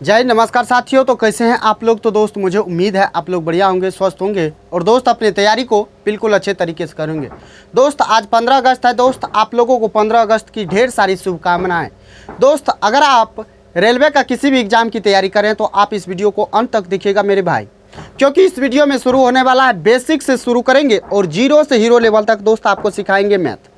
जय नमस्कार साथियों। तो कैसे हैं आप लोग। तो दोस्त मुझे उम्मीद है आप लोग बढ़िया होंगे, स्वस्थ होंगे और दोस्त अपनी तैयारी को बिल्कुल अच्छे तरीके से करेंगे। दोस्त आज 15 अगस्त है। दोस्त आप लोगों को 15 अगस्त की ढेर सारी शुभकामनाएं। दोस्त अगर आप रेलवे का किसी भी एग्ज़ाम की तैयारी करें तो आप इस वीडियो को अंत तक देखिएगा मेरे भाई, क्योंकि इस वीडियो में शुरू होने वाला है बेसिक से शुरू करेंगे और जीरो से हीरो लेवल तक दोस्त आपको सिखाएंगे मैथ।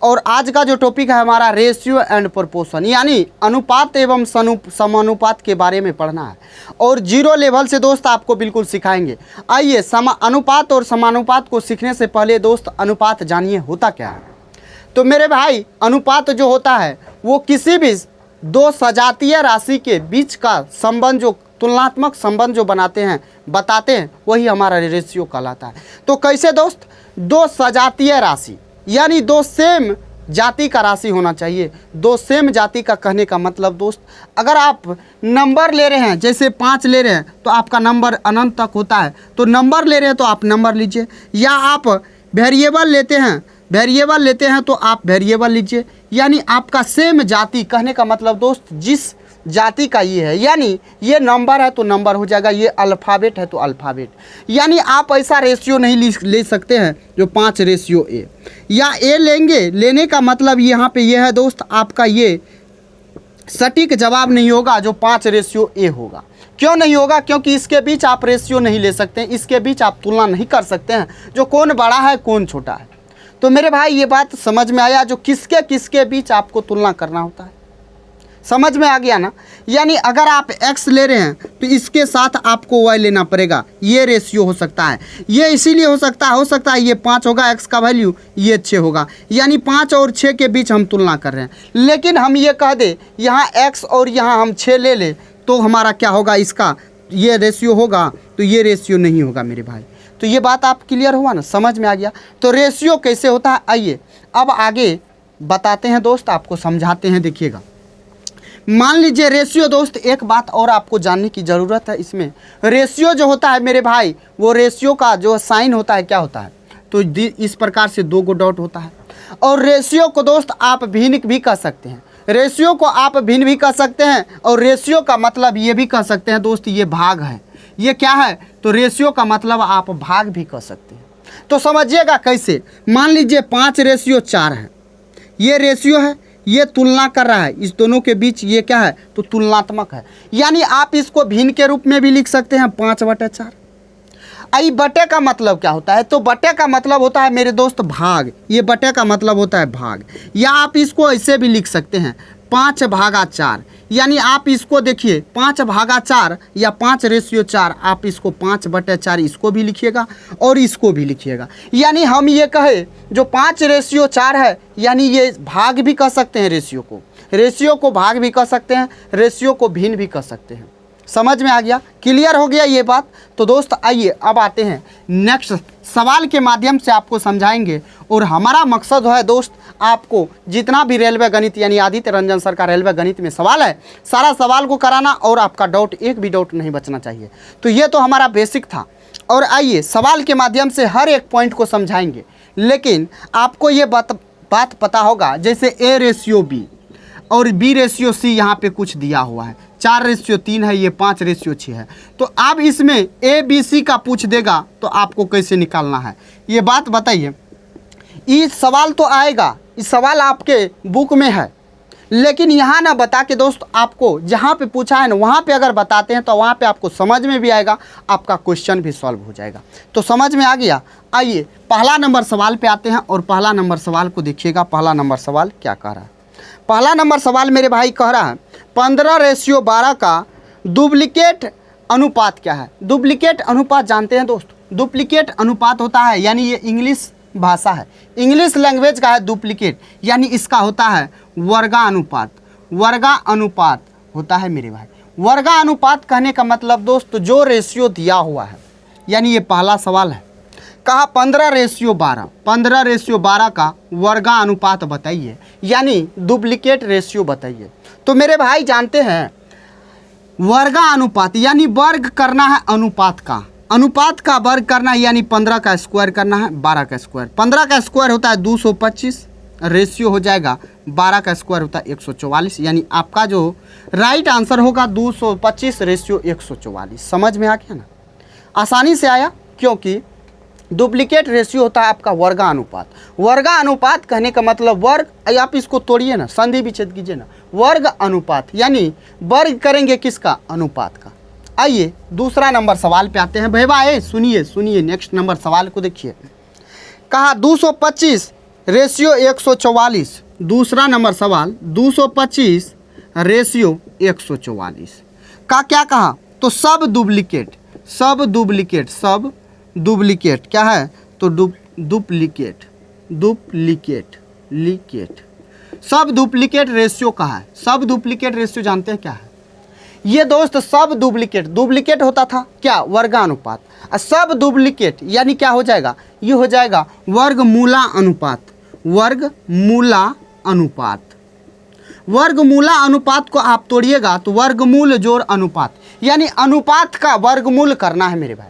और आज का जो टॉपिक है हमारा रेशियो एंड प्रोपोर्शन, यानी अनुपात एवं समानुपात के बारे में पढ़ना है और जीरो लेवल से दोस्त आपको बिल्कुल सिखाएंगे। आइए अनुपात और समानुपात को सीखने से पहले दोस्त अनुपात जानिए होता क्या है। तो मेरे भाई अनुपात जो होता है वो किसी भी दो सजातीय राशि के बीच का संबंध, जो तुलनात्मक संबंध जो बनाते हैं बताते हैं, वही हमारा रेशियो कहलाता है। तो कैसे दोस्त, दो सजातीय राशि यानी दो सेम जाति का राशि होना चाहिए। दो सेम जाति का कहने का मतलब दोस्त, अगर आप नंबर ले रहे हैं, जैसे 5 ले रहे हैं तो आपका नंबर अनंत तक होता है, तो नंबर ले रहे हैं तो आप नंबर लीजिए। या आप वेरिएबल लेते हैं तो आप वेरिएबल लीजिए। यानी आपका सेम जाति कहने का मतलब दोस्त, जिस जाति का ये है, यानी ये नंबर है तो नंबर हो जाएगा, ये अल्फ़ाबेट है तो अल्फ़ाबेट। यानी आप ऐसा रेशियो नहीं ले सकते हैं जो 5 रेशियो ए या ए लेंगे। लेने का मतलब यहाँ पे ये है दोस्त, आपका ये सटीक जवाब नहीं होगा जो 5 रेशियो ए होगा। क्यों नहीं होगा? क्योंकि इसके बीच आप रेशियो नहीं ले सकते हैं, इसके बीच आप तुलना नहीं कर सकते हैं जो कौन बड़ा है कौन छोटा है। तो मेरे भाई ये बात समझ में आया, जो किसके किसके बीच आपको तुलना करना होता है, समझ में आ गया ना। यानी अगर आप x ले रहे हैं तो इसके साथ आपको y लेना पड़ेगा, ये रेशियो हो सकता है। ये इसीलिए हो सकता है ये 5 होगा, x का वैल्यू ये 6 होगा, यानी 5 और 6 के बीच हम तुलना कर रहे हैं। लेकिन हम ये कह दे यहाँ x और यहाँ हम 6 ले ले तो हमारा क्या होगा, इसका ये रेशियो होगा, तो ये रेशियो नहीं होगा मेरे भाई। तो ये बात आप क्लियर हुआ ना, समझ में आ गया। तो रेशियो कैसे होता है, आइए अब आगे बताते हैं दोस्त, आपको समझाते हैं। देखिएगा, मान लीजिए रेशियो दोस्त, एक बात और आपको जानने की ज़रूरत है इसमें। रेशियो जो होता है मेरे भाई, वो रेशियो का जो साइन होता है क्या होता है, तो इस प्रकार से 2 डॉट होता है। और रेशियो को दोस्त आप भिन्न भी कह सकते हैं, रेशियो को आप भिन्न भी कह सकते हैं। और रेशियो का मतलब ये भी कह सकते हैं दोस्त, ये भाग है। ये क्या है, तो रेशियो का मतलब आप भाग भी कह सकते हैं। तो समझिएगा कैसे, मान लीजिए 5 रेशियो 4 है, ये रेशियो है, ये तुलना कर रहा है, इस दोनों के बीच ये क्या है, तो तुलनात्मक है। यानी आप इसको भिन्न के रूप में भी लिख सकते हैं 5/4। आई बटे का मतलब क्या होता है, तो बटे का मतलब होता है मेरे दोस्त भाग, ये बटे का मतलब होता है भाग। या आप इसको ऐसे भी लिख सकते हैं 5/4। यानी आप इसको देखिए 5/4 या 5 रेशियो 4, आप इसको 5/4 इसको भी लिखिएगा और इसको भी लिखिएगा। यानी हम ये कहे जो 5 रेशियो 4 है, यानी ये भाग भी कह सकते हैं रेशियो को भाग भी कह सकते हैं, रेशियो को भिन्न भी कह सकते हैं। समझ में आ गया, क्लियर हो गया ये बात। तो दोस्त आइए अब आते हैं नेक्स्ट सवाल के माध्यम से आपको समझाएंगे। और हमारा मकसद है दोस्त, आपको जितना भी रेलवे गणित यानी आदित्य रंजन सर का रेलवे गणित में सवाल है, सारा सवाल को कराना और आपका डाउट, एक भी डाउट नहीं बचना चाहिए। तो ये तो हमारा बेसिक था। और आइए सवाल के माध्यम से हर एक पॉइंट को समझाएंगे। लेकिन आपको ये बात पता होगा, जैसे A रेशियो B और B रेशियो C यहाँ पे कुछ दिया हुआ है, 4 रेशियो 3 है, ये 5 रेशियो 6 है। तो अब इसमें ABC का पूछ देगा तो आपको कैसे निकालना है, ये बात बताइए। ये सवाल तो आएगा, इस सवाल आपके बुक में है, लेकिन यहाँ ना बता के दोस्त, आपको जहाँ पे पूछा है ना वहाँ पे अगर बताते हैं तो वहाँ पे आपको समझ में भी आएगा, आपका क्वेश्चन भी सॉल्व हो जाएगा। तो समझ में आ गया। आइए पहला नंबर सवाल पे आते हैं और पहला नंबर सवाल को देखिएगा। पहला नंबर सवाल क्या कह रहा है, पहला नंबर सवाल मेरे भाई कह रहा है 15/12 का डुप्लीकेट अनुपात क्या है। डुप्लीकेट अनुपात जानते हैं दोस्त, डुप्लीकेट अनुपात होता है, यानी ये इंग्लिश भाषा है, इंग्लिश लैंग्वेज का है डुप्लीकेट, यानी इसका होता है वर्गानुपात। वर्गानुपात होता है मेरे भाई। वर्गानुपात कहने का मतलब दोस्त, जो रेशियो दिया हुआ है, यानी ये पहला सवाल है, कहा 15/12, 15/12 का वर्गानुपात बताइए, यानी डुप्लीकेट रेशियो बताइए। तो मेरे भाई जानते हैं वर्गानुपात यानी वर्ग करना है अनुपात का, अनुपात का वर्ग करना है, यानी 15 का स्क्वायर करना है 12 का स्क्वायर। 15 का स्क्वायर होता है 225 रेशियो हो जाएगा 12 का स्क्वायर होता है 144, यानी आपका जो राइट आंसर होगा 225 रेशियो 144। समझ में आ गया ना, आसानी से आया, क्योंकि डुप्लीकेट रेशियो होता है आपका वर्गानुपात। वर्गानुपात कहने का मतलब वर्ग, आप इसको तोड़िए ना, संधि विच्छेद कीजिए ना, वर्ग अनुपात, यानी वर्ग करेंगे किसका, अनुपात का। आइए दूसरा नंबर सवाल पे आते हैं। भाई सुनिए सुनिए, नेक्स्ट नंबर सवाल को देखिए, कहा 225 रेशियो 144। दूसरा नंबर सवाल 225 रेशियो 144 का क्या कहा, तो सब डुप्लीकेट क्या है, तो डुप्लीकेट सब डुप्लीकेट रेशियो कहा है। सब डुप्लीकेट रेशियो जानते हैं क्या है ये दोस्त, सब डुप्लीकेट होता था क्या, वर्गानुपात। सब डुप्लीकेट यानी क्या हो जाएगा, ये हो जाएगा वर्गमूला अनुपात को आप तोड़िएगा तो वर्गमूल जोड़ अनुपात, यानी अनुपात का वर्गमूल करना है मेरे भाई।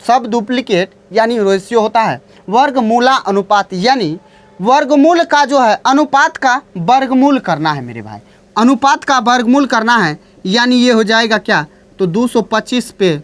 सब डुप्लीकेट यानी रेशियो होता है वर्गमूला अनुपात, यानी वर्गमूल का जो है अनुपात का वर्गमूल करना है मेरे भाई, अनुपात का वर्गमूल करना है, यानी ये हो जाएगा क्या, तो 225 पे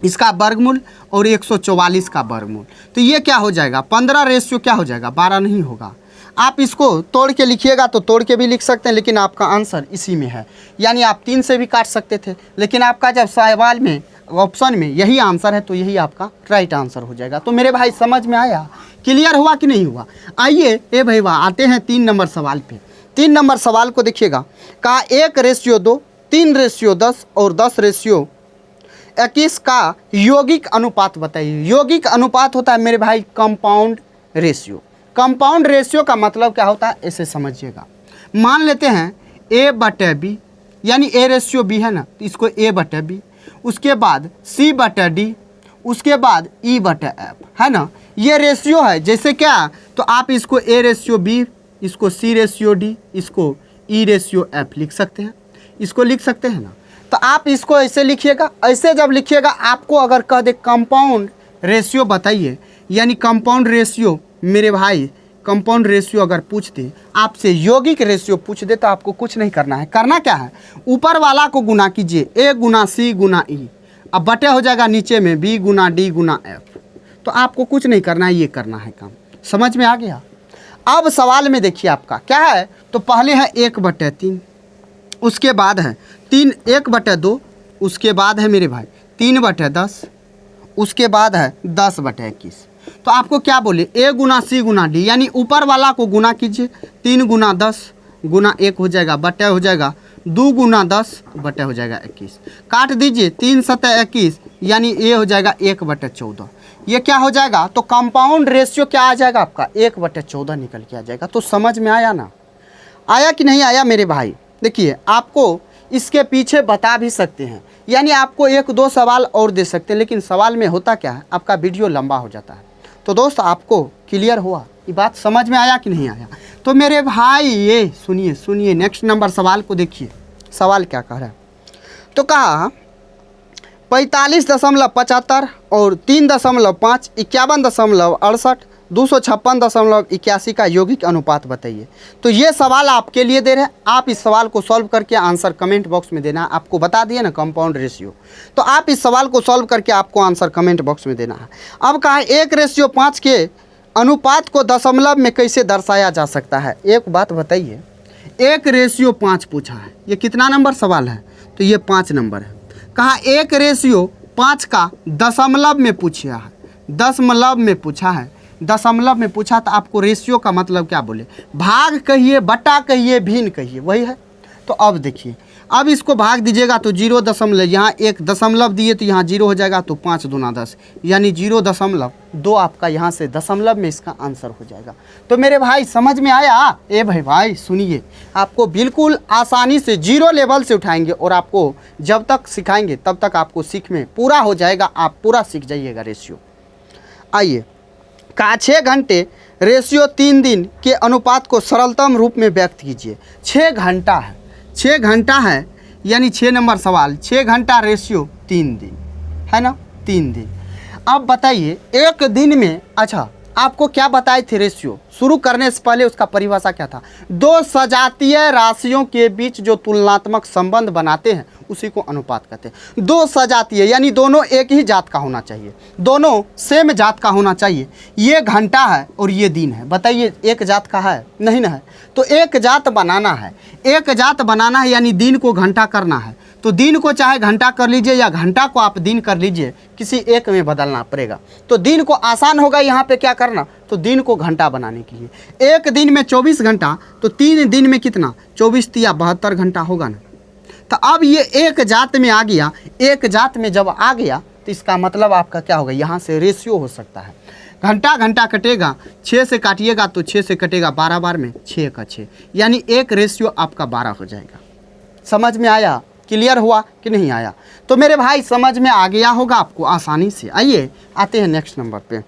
इसका वर्गमूल और 144 का वर्गमूल, तो ये क्या हो जाएगा 15 रेशियो क्या हो जाएगा 12 नहीं होगा। आप इसको तोड़ के लिखिएगा तो तोड़ के भी लिख सकते हैं, लेकिन आपका आंसर इसी में है, यानी आप 3 से भी काट सकते थे, लेकिन आपका जब सवाल में ऑप्शन में यही आंसर है तो यही आपका राइट आंसर हो जाएगा। तो मेरे भाई समझ में आया, क्लियर हुआ कि नहीं हुआ। आइए ए भाई वाह आते हैं 3 नंबर सवाल पे। 3 नंबर सवाल को देखिएगा, कहा 1:2, 3:10 और 10:21 का यौगिक अनुपात बताइए। यौगिक अनुपात होता है मेरे भाई कंपाउंड रेशियो। कंपाउंड रेशियो का मतलब क्या होता है, ऐसे समझिएगा। मान लेते हैं A/B, यानी A/B है ना, तो इसको A/B, उसके बाद C/D, उसके बाद E/F, है ना, ये रेशियो है। जैसे क्या, तो आप इसको A/B, इसको C/D, इसको E/F लिख सकते हैं, इसको लिख सकते हैं ना। तो आप इसको ऐसे लिखिएगा। ऐसे जब लिखिएगा, आपको अगर कह दे कंपाउंड रेशियो बताइए, यानी कंपाउंड रेशियो मेरे भाई, कंपाउंड रेशियो अगर पूछ दे आपसे, यौगिक रेशियो पूछ दे, तो आपको कुछ नहीं करना है। करना क्या है, ऊपर वाला को गुना कीजिए, A Guna C Guna E, अब बटे हो जाएगा नीचे में B गुना D गुना F। तो आपको कुछ नहीं करना है, ये करना है काम। समझ में आ गया। अब सवाल में देखिए आपका क्या है, तो पहले है 1/3, उसके बाद है 1/2, उसके बाद है मेरे भाई 3/10, उसके बाद है 10/21। तो आपको क्या बोले, A Guna C Guna D, यानी ऊपर वाला को गुना कीजिए, 3 गुना 10 गुना 1 हो जाएगा, बटे हो जाएगा 2 गुना 10 बटे हो जाएगा 21। काट दीजिए, 3 सतह 21, यानी ये हो जाएगा 1/14। ये क्या हो जाएगा, तो कंपाउंड रेशियो क्या आ जाएगा आपका 1/14 निकल के आ जाएगा। तो समझ में आया ना, आया कि नहीं आया मेरे भाई। देखिए आपको इसके पीछे बता भी सकते हैं, यानी आपको 1-2 सवाल और दे सकते हैं, लेकिन सवाल में होता क्या है, आपका वीडियो लंबा हो जाता है। तो दोस्त आपको क्लियर हुआ, ये बात समझ में आया कि नहीं आया। तो मेरे भाई ये सुनिए नेक्स्ट नंबर सवाल को देखिए। सवाल क्या कह रहा है, तो कहा 45.75 और 3.5, 51.68, 256.81 का यौगिक अनुपात बताइए। तो ये सवाल आपके लिए दे रहे हैं, आप इस सवाल को सॉल्व करके आंसर कमेंट बॉक्स में देना है। आपको बता दिए ना कंपाउंड रेशियो, तो आप इस सवाल को सॉल्व करके आपको आंसर कमेंट बॉक्स में देना है। अब कहा 1:5 के अनुपात को दशमलव में कैसे दर्शाया जा सकता है। एक बात बताइए, 1:5 पूछा है, ये कितना नंबर सवाल है, तो ये 5 नंबर है। कहा 1:5 का दशमलव में पूछा है, दशमलव में पूछा है, दशमलव में पूछा, तो आपको रेशियो का मतलब क्या बोले, भाग कहिए, बटा कहिए, भिन्न कहिए, वही है। तो अब देखिए, अब इसको भाग दीजिएगा तो 0, यहाँ 1 दशमलव दिए तो यहाँ 0 हो जाएगा, तो 5 दूना 10, यानी 0.2 आपका यहाँ से दशमलव में इसका आंसर हो जाएगा। तो मेरे भाई समझ में आया। ए भाई सुनिए, आपको बिल्कुल आसानी से 0 लेवल से उठाएंगे, और आपको जब तक सिखाएंगे तब तक आपको सीख में पूरा हो जाएगा, आप पूरा सीख जाइएगा रेशियो। आइए, कहा 6 घंटे रेशियो 3 दिन के अनुपात को सरलतम रूप में व्यक्त कीजिए। 6 घंटा है, 6 घंटा है, यानी 6 नंबर सवाल, 6 घंटा रेशियो 3 दिन है ना, 3 दिन। अब बताइए एक दिन में, अच्छा आपको क्या बताए थे रेशियो शुरू करने से पहले? उसका परिभाषा क्या था? दो सजातीय राशियों के बीच जो तुलनात्मक संबंध बनाते हैं उसी को अनुपात कहते हैं। दो सजातीय यानी दोनों एक ही जात का होना चाहिए, दोनों सेम जात का होना चाहिए। ये घंटा है और ये दिन है, बताइए एक जात का है? नहीं ना है। तो एक जात बनाना है, एक जात बनाना है यानी दिन को घंटा करना है। तो दिन को चाहे घंटा कर लीजिए या घंटा को आप दिन कर लीजिए, किसी एक में बदलना पड़ेगा। तो दिन को आसान होगा यहाँ पे क्या करना, तो दिन को घंटा बनाने के लिए एक दिन में 24 घंटा, तो 3 दिन में कितना, 24 या 72 घंटा होगा ना। तो अब ये एक जात में आ गया, एक जात में जब आ गया तो इसका मतलब आपका क्या होगा, यहाँ से रेशियो हो सकता है। घंटा घंटा कटेगा, 6 से काटिएगा तो 6 से कटेगा 12 बार में 6 का 6, यानी एक रेशियो आपका 12 हो जाएगा। समझ में आया? क्लियर हुआ कि नहीं आया? तो मेरे भाई समझ में आ गया होगा आपको आसानी से। आइए आते हैं नेक्स्ट नंबर पे।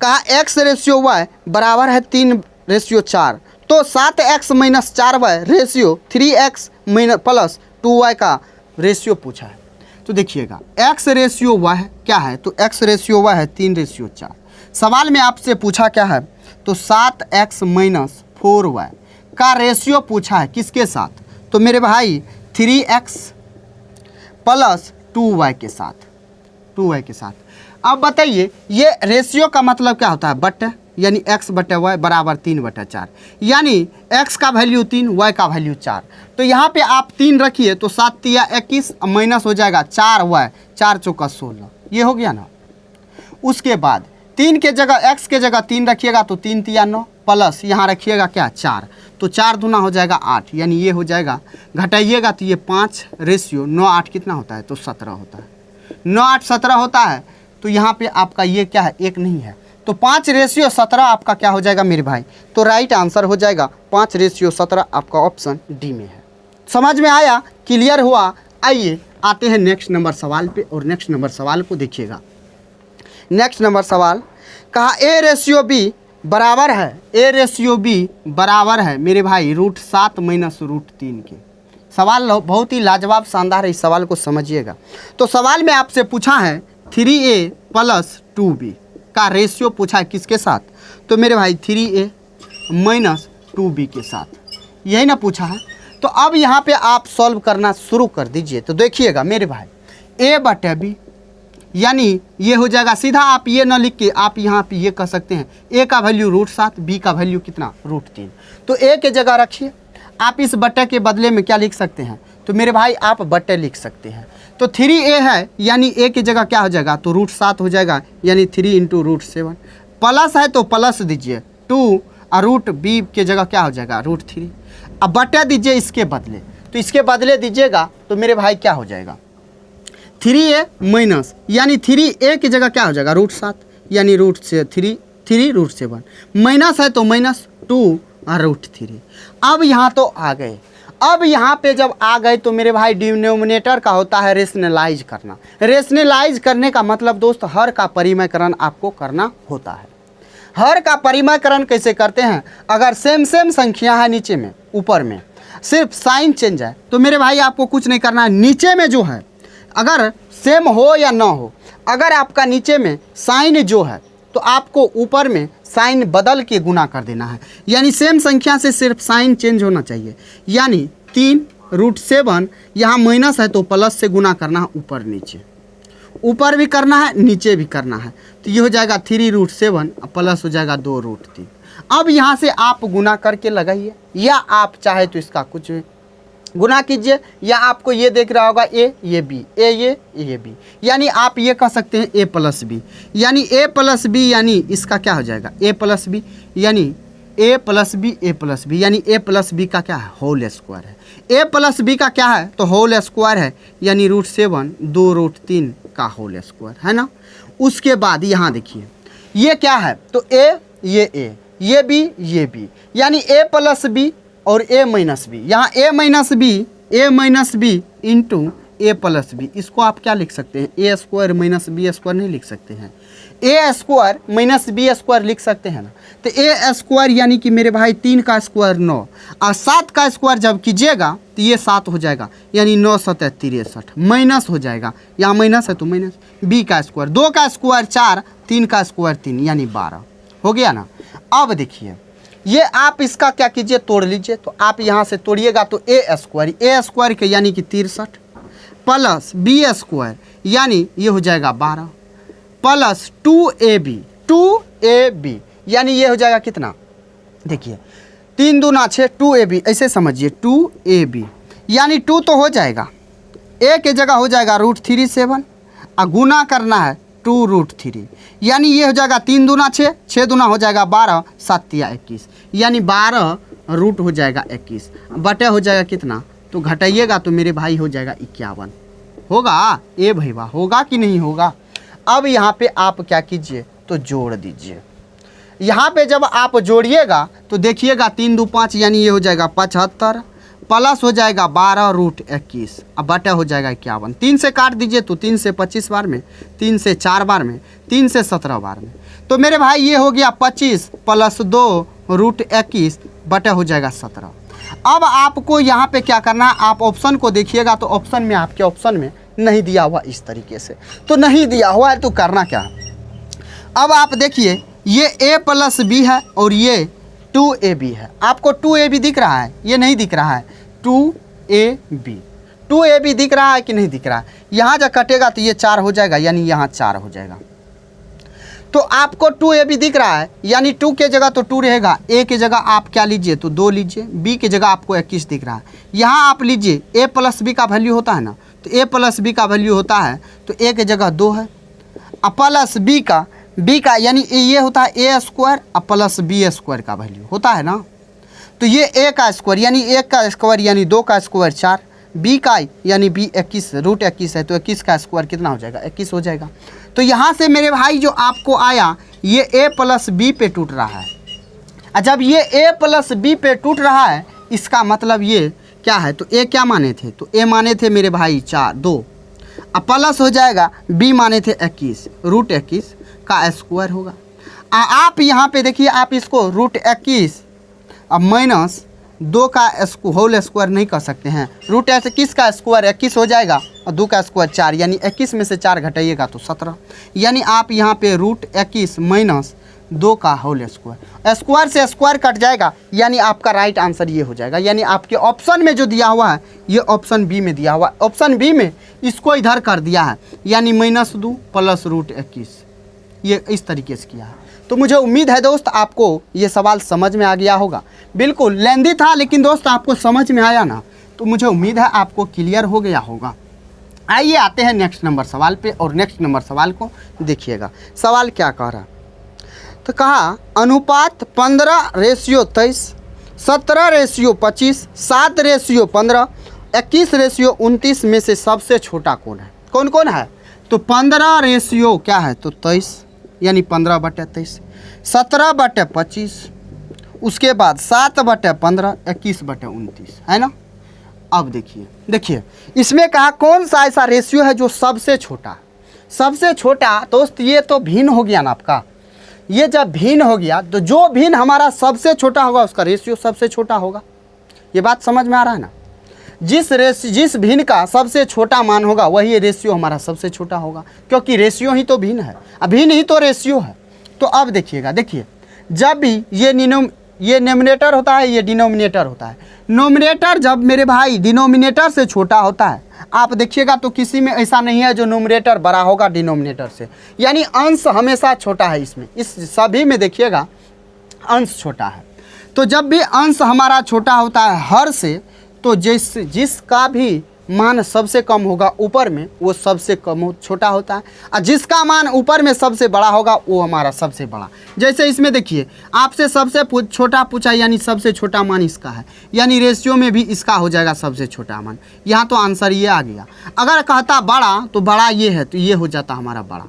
कहा x/y बराबर है 3/4, तो 7x - 4y ratio 3x + 2y का रेशियो पूछा है। तो देखिएगा x/y क्या है, तो x/y है 3/4। सवाल में आपसे पूछा क्या है, तो 7x - 4y का रेशियो पूछा है किसके साथ, तो मेरे भाई 3x + 2y के साथ, 2y के साथ। अब बताइए ये रेशियो का मतलब क्या होता है, बट्टे, यानी x/y बराबर 3/4, यानी x का वैल्यू 3, y का वैल्यू 4। तो यहाँ पे आप 3 रखिए तो 7 × 21 माइनस हो जाएगा 4y, 4 × 4 = 16, ये हो गया ना। उसके बाद 3 के जगह x के जगह 3 रखिएगा तो 3 × 3 = 9, प्लस यहाँ रखिएगा क्या 4, तो 4 दूना हो जाएगा 8, यानी ये हो जाएगा, घटाइएगा तो ये 5 रेशियो 9 8 कितना होता है, तो 17 होता है। 9 8 17 होता है। तो यहाँ पे आपका ये क्या है, एक नहीं है, तो 5/17 आपका क्या हो जाएगा मेरे भाई, तो राइट आंसर हो जाएगा 5/17 आपका ऑप्शन डी में है। समझ में आया? क्लियर हुआ? आइए आते हैं नेक्स्ट नंबर सवाल पे, और नेक्स्ट नंबर सवाल को देखिएगा। नेक्स्ट नंबर सवाल कहा a/b बराबर है, a/b बराबर है मेरे भाई √7 - √3 के। सवाल बहुत ही लाजवाब शानदार है, इस सवाल को समझिएगा। तो सवाल में आपसे पूछा है 3a + 2b का रेशियो पूछा है किसके साथ, तो मेरे भाई 3a - 2b के साथ, यही ना पूछा है। तो अब यहाँ पे आप सॉल्व करना शुरू कर दीजिए। तो देखिएगा मेरे भाई a/b यानी ये हो जाएगा, सीधा आप ये ना लिख के आप यहाँ पे ये कह सकते हैं a का वैल्यू √7, b का वैल्यू कितना √3। तो a के जगह रखिए, आप इस बट्टे के बदले में क्या लिख सकते हैं, तो मेरे भाई आप बट्टे लिख सकते हैं। तो 3a है यानी a की जगह क्या हो जाएगा, तो √7 हो जाएगा, यानी 3 × √7, प्लस है तो प्लस दीजिए 2 और √b के जगह क्या हो जाएगा √3। अब बट्टा दीजिए इसके बदले, तो इसके बदले दीजिएगा तो मेरे भाई क्या हो जाएगा 3a माइनस, यानी 3a की जगह क्या हो जाएगा √7, यानी √3 माइनस है तो -2 और √3। अब यहाँ तो आ गए। अब यहाँ पे जब आ गए तो मेरे भाई डिनोमिनेटर का होता है रेशनलाइज करना। रेशनलाइज करने का मतलब दोस्त हर का परिमयकरण आपको करना होता है। हर का परिमयकरण कैसे करते हैं, अगर सेम संख्या है नीचे में ऊपर में सिर्फ साइन चेंज है तो मेरे भाई आपको कुछ नहीं करना है। नीचे में जो है अगर सेम हो या ना हो, अगर आपका नीचे में साइन जो है तो आपको ऊपर में साइन बदल के गुना कर देना है, यानी सेम संख्या से सिर्फ साइन चेंज होना चाहिए। यानी 3√7 यहाँ माइनस है तो प्लस से गुना करना है, ऊपर नीचे, ऊपर भी करना है नीचे भी करना है। तो ये हो जाएगा 3√7 प्लस हो जाएगा 2√3। अब यहाँ से आप गुना करके लगाइए, या आप चाहे तो इसका कुछ गुना कीजिए, या आपको ये देख रहा होगा ए ये बी, ये बी, यानी आप ये कह सकते हैं a + b, यानी a + b यानी इसका क्या हो जाएगा a + b, यानी a + b, यानी a + b का क्या है होल स्क्वायर है। a + b का क्या है तो होल स्क्वायर है, यानी √7 2√3 का होल स्क्वायर है ना। उसके बाद यहाँ देखिए ये क्या है, तो a ये b, यानी a + b और a - b, यहाँ a - b into a plus b, इसको आप क्या लिख सकते हैं, a square minus b square नहीं लिख सकते हैं, a square minus b square लिख सकते हैं ना। तो ए स्क्वायर यानी कि मेरे भाई 3 का स्क्वायर 9 और 7 का स्क्वायर जब कीजिएगा तो ये 7 हो जाएगा, यानी 9 7 63 माइनस हो जाएगा, यहाँ माइनस है तो माइनस, बी का स्क्वायर 2 का स्क्वायर 4 3 का स्क्वायर 3 यानी 12 हो गया ना। अब देखिए ये आप इसका क्या कीजिए, तोड़ लीजिए, तो आप यहाँ से तोड़िएगा तो ए स्क्वायर के यानी कि 63 प्लस बी स्क्वायर यानी ये हो जाएगा 12 प्लस 2ab यानी ये हो जाएगा कितना, देखिए 3 दूना 6 2ab, ऐसे समझिए 2ab यानी 2 तो हो जाएगा, ए के जगह हो जाएगा √37 और गुना करना है 2√3 यानी ये हो जाएगा 3 दूना 6 6 दूना हो जाएगा 12 7 या 21 यानी 12 रूट हो जाएगा 21 बटे हो जाएगा कितना, तो घटाइएगा तो मेरे भाई हो जाएगा 51 होगा, ए भैया होगा कि नहीं होगा। अब यहाँ पे आप क्या कीजिए तो जोड़ दीजिए, यहाँ पे जब आप जोड़िएगा तो देखिएगा 3 2 5 यानी ये हो जाएगा 75 प्लस हो जाएगा 12√21 अब बटा हो जाएगा 51, 3 से काट दीजिए तो 3 से 25 बार में, 3 से 4 बार में, 3 से 17 बार में, तो मेरे भाई ये हो गया 25 प्लस 2√21 बटा हो जाएगा 17। अब आपको यहाँ पे क्या करना है, आप ऑप्शन को देखिएगा तो ऑप्शन में आपके ऑप्शन में नहीं दिया हुआ इस तरीके से, तो नहीं दिया हुआ है तो करना क्या है। अब आप देखिए ये a प्लस बी है और ये 2ab है, आपको 2ab दिख रहा है, ये नहीं दिख रहा है 2ab दिख रहा है कि नहीं दिख रहा है, यहाँ जब कटेगा तो ये 4 हो जाएगा यानी यहाँ 4 हो जाएगा, तो आपको 2ab दिख रहा है यानी 2 के जगह तो 2 रहेगा, a के जगह आप क्या लीजिए तो 2 लीजिए, b के जगह आपको 21 दिख रहा है, यहाँ आप लीजिए a प्लस बी का वैल्यू होता है ना, तो a प्लस बी का वैल्यू होता है तो a के जगह 2 है प्लस b का यानी ये होता है a square plus b square का वैल्यू होता है ना, तो ये a का स्क्वायर यानी 1 का स्क्वायर यानी 2 का स्क्वायर 4, b का यानी b 21 √21 है तो 21 का स्क्वायर कितना हो जाएगा 21 हो जाएगा। तो यहाँ से मेरे भाई जो आपको आया ये a प्लस बी पे टूट रहा है, और जब ये a प्लस बी पे टूट रहा है इसका मतलब ये क्या है, तो a क्या माने थे, तो a माने थे मेरे भाई 2 अब प्लस हो जाएगा b माने थे 21 √21 का स्क्वायर होगा। आप यहाँ पे देखिए आप इसको √21 अब माइनस 2 का होल स्क्वायर नहीं कर सकते हैं, √21 का स्क्वायर 21 हो जाएगा और 2 का स्क्वायर 4 यानी 21 में से 4 घटाइएगा तो 17 यानी आप यहाँ पे √21 माइनस 2 का होल स्क्वायर, स्क्वायर से स्क्वायर कट जाएगा यानी आपका राइट आंसर ये हो जाएगा, यानी आपके ऑप्शन में जो दिया हुआ है ये ऑप्शन बी में दिया हुआ है, ऑप्शन बी में इसको इधर कर दिया है यानी -2 प्लस √21 ये इस तरीके से किया है। तो मुझे उम्मीद है दोस्त आपको ये सवाल समझ में आ गया होगा, बिल्कुल लेंदी था लेकिन दोस्त आपको समझ में आया ना, तो मुझे उम्मीद है आपको क्लियर हो गया होगा। आइए आते हैं नेक्स्ट नंबर सवाल पे, और नेक्स्ट नंबर सवाल को देखिएगा सवाल क्या कह रहा, तो कहा अनुपात 15:23, 17:25, 7:15, 21:29 में से सबसे छोटा कौन है, कौन कौन है, तो 15 क्या है तो 23 यानी 15/23, 17/25, उसके बाद 7/15, 21/29 है ना। अब देखिए इसमें कहा कौन सा ऐसा रेशियो है जो सबसे छोटा, सबसे छोटा दोस्त ये तो भिन्न हो गया ना आपका, ये जब भिन्न हो गया तो जो भिन्न हमारा सबसे छोटा होगा उसका रेशियो सबसे छोटा होगा, ये बात समझ में आ रहा है ना। जिस भिन्न का सबसे छोटा मान होगा वही रेशियो हमारा सबसे छोटा होगा, क्योंकि रेशियो ही तो भिन्न है, भिन्न ही तो रेशियो है। तो अब देखिए जब भी ये नोमिनेटर होता है ये डिनोमिनेटर होता है, नोमिनेटर जब मेरे भाई डिनोमिनेटर से छोटा होता है, आप देखिएगा तो किसी में ऐसा नहीं है जो नोमिनेटर बड़ा होगा डिनोमिनेटर से, यानी अंश हमेशा छोटा है इसमें, इस सभी में देखिएगा अंश छोटा है। तो जब भी अंश हमारा छोटा होता है हर से, तो जिसका भी मान सबसे कम होगा ऊपर में वो सबसे कम छोटा होता है, और जिसका मान ऊपर में सबसे बड़ा होगा वो हमारा सबसे बड़ा। जैसे इसमें देखिए आपसे सबसे छोटा पूछा यानी सबसे छोटा मान इसका है, यानी रेशियो में भी इसका हो जाएगा सबसे छोटा मान, यहाँ तो आंसर ये आ गया। अगर कहता बड़ा तो बड़ा ये है तो ये हो जाता हमारा बड़ा।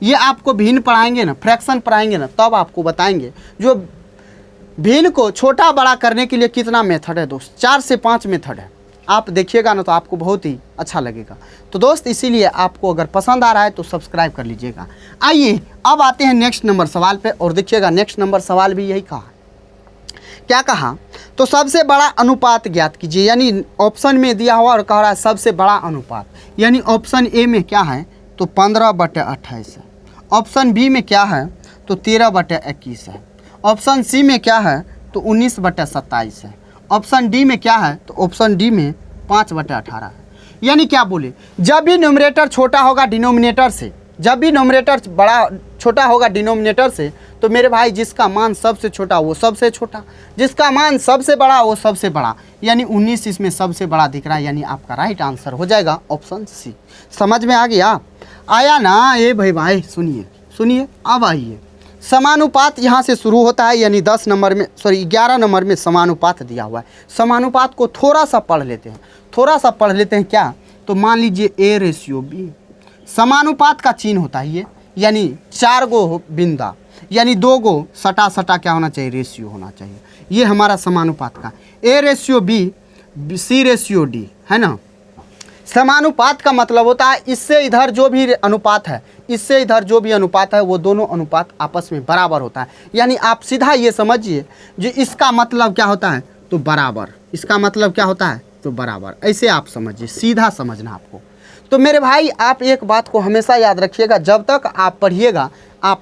ये आपको भिन्न पढ़ाएंगे ना, फ्रैक्शन पढ़ाएंगे ना, तब आपको बताएंगे जो भिन्न को छोटा बड़ा करने के लिए कितना मेथड है दोस्त, 4 से 5 मेथड है। आप देखिएगा ना तो आपको बहुत ही अच्छा लगेगा। तो दोस्त इसीलिए आपको अगर पसंद आ रहा है तो सब्सक्राइब कर लीजिएगा। आइए अब आते हैं नेक्स्ट नंबर सवाल पे, और देखिएगा नेक्स्ट नंबर सवाल भी यही कहा। क्या कहा? तो सबसे बड़ा अनुपात ज्ञात कीजिए, यानी ऑप्शन में दिया हुआ और कह रहा है सबसे बड़ा अनुपात, यानी ऑप्शन ए में क्या है तो 15/28 है, ऑप्शन बी में क्या है तो 13/21 है, ऑप्शन सी में क्या है तो 19/27 है, ऑप्शन डी में क्या है तो ऑप्शन डी में 5/18 है। यानी क्या बोले, जब भी न्यूमरेटर छोटा होगा डिनोमिनेटर से, जब भी न्यूमरेटर बड़ा छोटा होगा डिनोमिनेटर से, तो मेरे भाई जिसका मान सबसे छोटा वो सबसे छोटा, जिसका मान सबसे बड़ा वो सबसे बड़ा, यानी 19 इसमें सबसे बड़ा दिख रहा है, यानी आपका राइट आंसर हो जाएगा ऑप्शन सी। समझ में आ गया? आया ना? ये भाई सुनिए सुनिए, अब आइए समानुपात यहाँ से शुरू होता है, यानी 10 नंबर में 11 नंबर में समानुपात दिया हुआ है। समानुपात को थोड़ा सा पढ़ लेते हैं, थोड़ा सा पढ़ लेते हैं। क्या? तो मान लीजिए A/B, समानुपात का चिन्ह होता है ये, यानी 4 गो बिंदा, यानी 2 गो सटा सटा क्या होना चाहिए, रेशियो होना चाहिए। ये हमारा समानुपात का A/B, C/D है ना। समानुपात का मतलब होता है इससे इधर जो भी अनुपात है, इससे इधर जो भी अनुपात है वो दोनों अनुपात आपस में बराबर होता है। यानी आप सीधा ये समझिए जो इसका मतलब क्या होता है तो बराबर, इसका मतलब क्या होता है तो बराबर, ऐसे आप समझिए, सीधा समझना आपको। तो मेरे भाई आप एक बात को हमेशा याद रखिएगा, जब तक आप पढ़िएगा,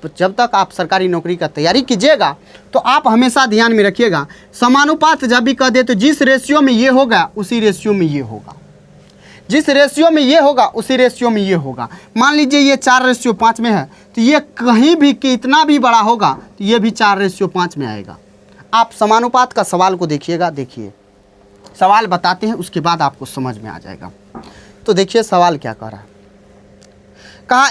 जब तक आप सरकारी नौकरी का तैयारी कीजिएगा, तो आप हमेशा ध्यान में रखिएगा समानुपात जब भी कह दे तो जिस रेशियो में ये होगा उसी रेशियो में ये होगा, जिस रेशियो में ये होगा उसी रेशियो में ये होगा। मान लीजिए ये 4/5 में है, तो ये कहीं भी कितना भी बड़ा होगा तो ये भी 4/5 में आएगा। आप समानुपात का सवाल को देखिएगा, देखिए सवाल बताते हैं उसके बाद आपको समझ में आ जाएगा। तो देखिए सवाल क्या कह रहा है, कहा